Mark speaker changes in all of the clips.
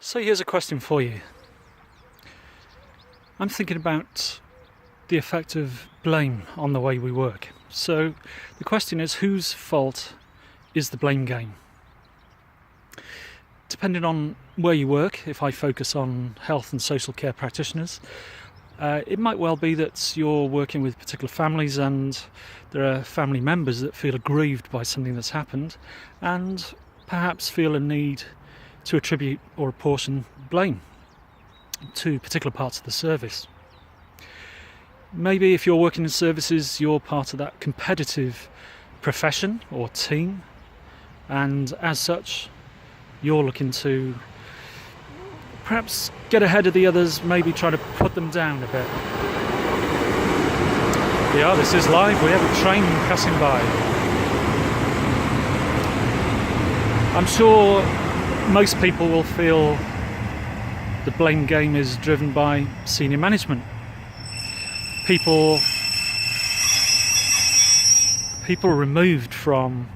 Speaker 1: So here's a question for you. I'm thinking about the effect of blame on the way we work. So the question is, whose fault is the blame game? Depending on where you work, if I focus on health and social care practitioners, it might well be that you're working with particular families and there are family members that feel aggrieved by something that's happened and perhaps feel a need to attribute or apportion blame to particular parts of the service. Maybe if you're working in services, you're part of that competitive profession or team, and as such, you're looking to perhaps get ahead of the others, maybe try to put them down a bit. Yeah, this is live. We have a train passing by. I'm sure most people will feel the blame game is driven by senior management. People removed from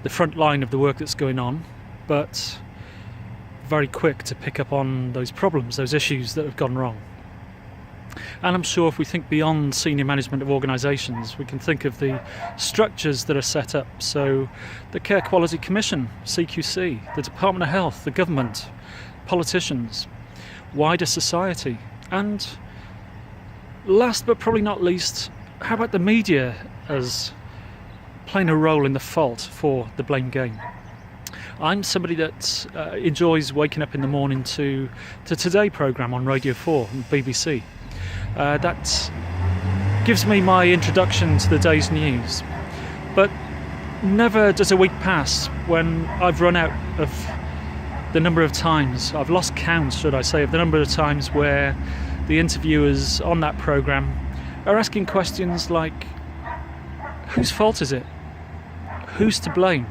Speaker 1: the front line of the work that's going on, but very quick to pick up on those problems, those issues that have gone wrong. And I'm sure if we think beyond senior management of organisations, we can think of the structures that are set up. So the Care Quality Commission, CQC, the Department of Health, the government, politicians, wider society, and last but probably not least, how about the media as playing a role in the fault for the blame game? I'm somebody that enjoys waking up in the morning to Today programme on Radio 4 and BBC. That gives me my introduction to the day's news. But never does a week pass when I've run out of the number of times, I've lost count, should I say, of the number of times where the interviewers on that programme are asking questions like, whose fault is it? Who's to blame?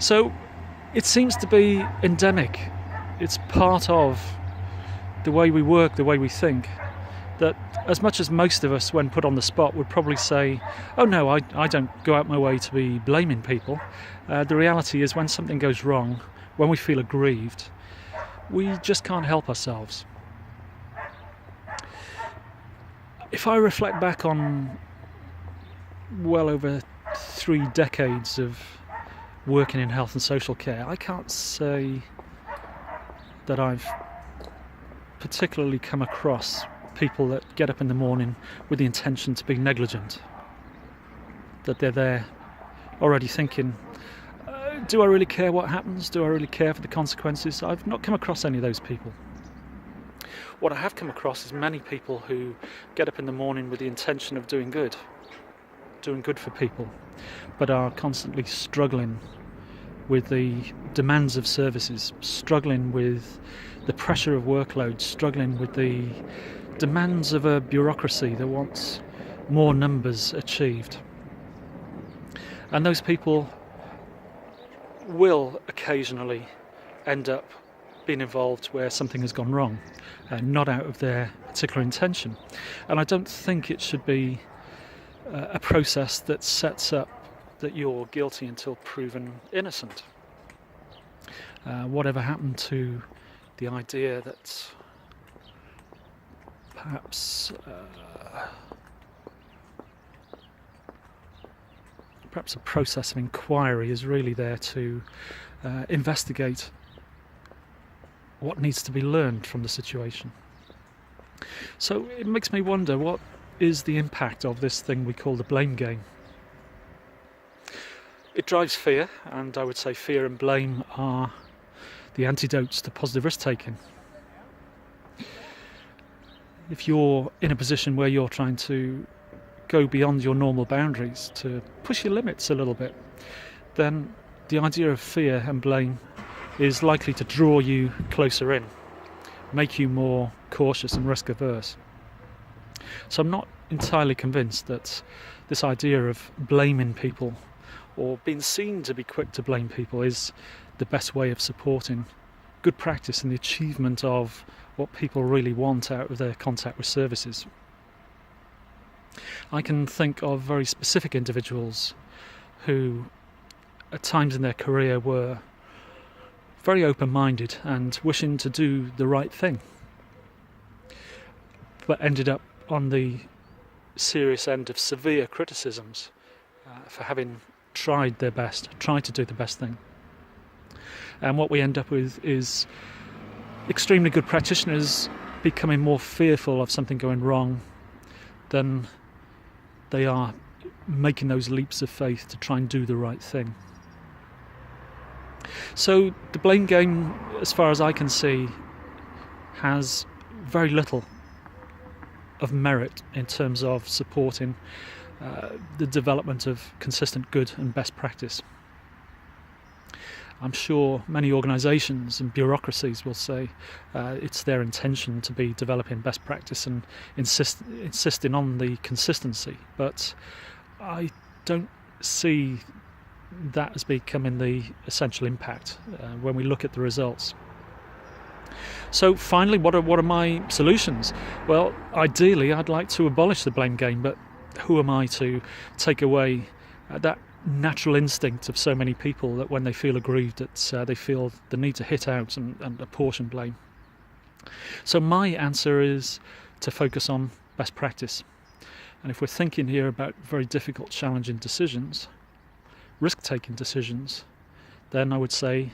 Speaker 1: So it seems to be endemic. It's part of the way we work, the way we think, that as much as most of us, when put on the spot, would probably say, oh no, I don't go out my way to be blaming people. The reality is when something goes wrong, when we feel aggrieved, we just can't help ourselves. If I reflect back on well over 3 decades of working in health and social care, I can't say that I've particularly come across people that get up in the morning with the intention to be negligent, that they're there already thinking, do I really care what happens? Do I really care for the consequences? I've not come across any of those people. What I have come across is many people who get up in the morning with the intention of doing good for people, but are constantly struggling with the demands of services, struggling with the pressure of workload, struggling with the demands of a bureaucracy that wants more numbers achieved. And those people will occasionally end up being involved where something has gone wrong, not out of their particular intention. And I don't think it should be a process that sets up that you're guilty until proven innocent. Whatever happened to the idea that perhaps a process of inquiry is really there to investigate what needs to be learned from the situation. So it makes me wonder, what is the impact of this thing we call the blame game? It drives fear, and I would say fear and blame are the antidotes to positive risk-taking. If you're in a position where you're trying to go beyond your normal boundaries, to push your limits a little bit, then the idea of fear and blame is likely to draw you closer in, make you more cautious and risk-averse. So I'm not entirely convinced that this idea of blaming people or being seen to be quick to blame people is the best way of supporting good practice and the achievement of what people really want out of their contact with services. I can think of very specific individuals who at times in their career were very open-minded and wishing to do the right thing, but ended up on the serious end of severe criticisms for having tried their best, tried to do the best thing. And what we end up with is extremely good practitioners becoming more fearful of something going wrong than they are making those leaps of faith to try and do the right thing. So the blame game, as far as I can see, has very little of merit in terms of supporting the development of consistent good and best practice. I'm sure many organisations and bureaucracies will say it's their intention to be developing best practice and insisting on the consistency, but I don't see that as becoming the essential impact when we look at the results. So finally, what are my solutions? Well, ideally I'd like to abolish the blame game, but who am I to take away that natural instinct of so many people that when they feel aggrieved, that they feel the need to hit out and apportion blame. So my answer is to focus on best practice. And if we're thinking here about very difficult, challenging decisions, risk-taking decisions, then I would say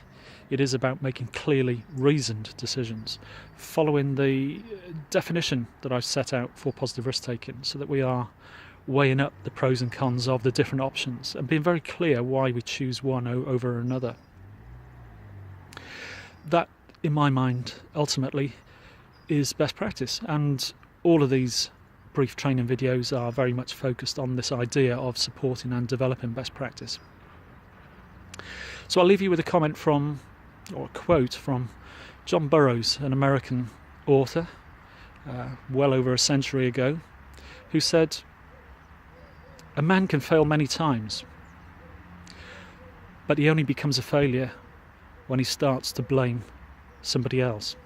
Speaker 1: it is about making clearly reasoned decisions, following the definition that I've set out for positive risk-taking, so that we are weighing up the pros and cons of the different options and being very clear why we choose one over another. That, in my mind, ultimately is best practice, and all of these brief training videos are very much focused on this idea of supporting and developing best practice. So I'll leave you with a comment from, or a quote from John Burroughs, an American author, well over a century ago, who said, "A man can fail many times, but he only becomes a failure when he starts to blame somebody else."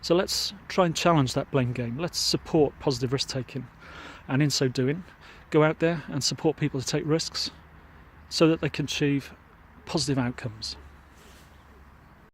Speaker 1: So let's try and challenge that blame game. Let's support positive risk-taking, and in so doing, go out there and support people to take risks so that they can achieve positive outcomes.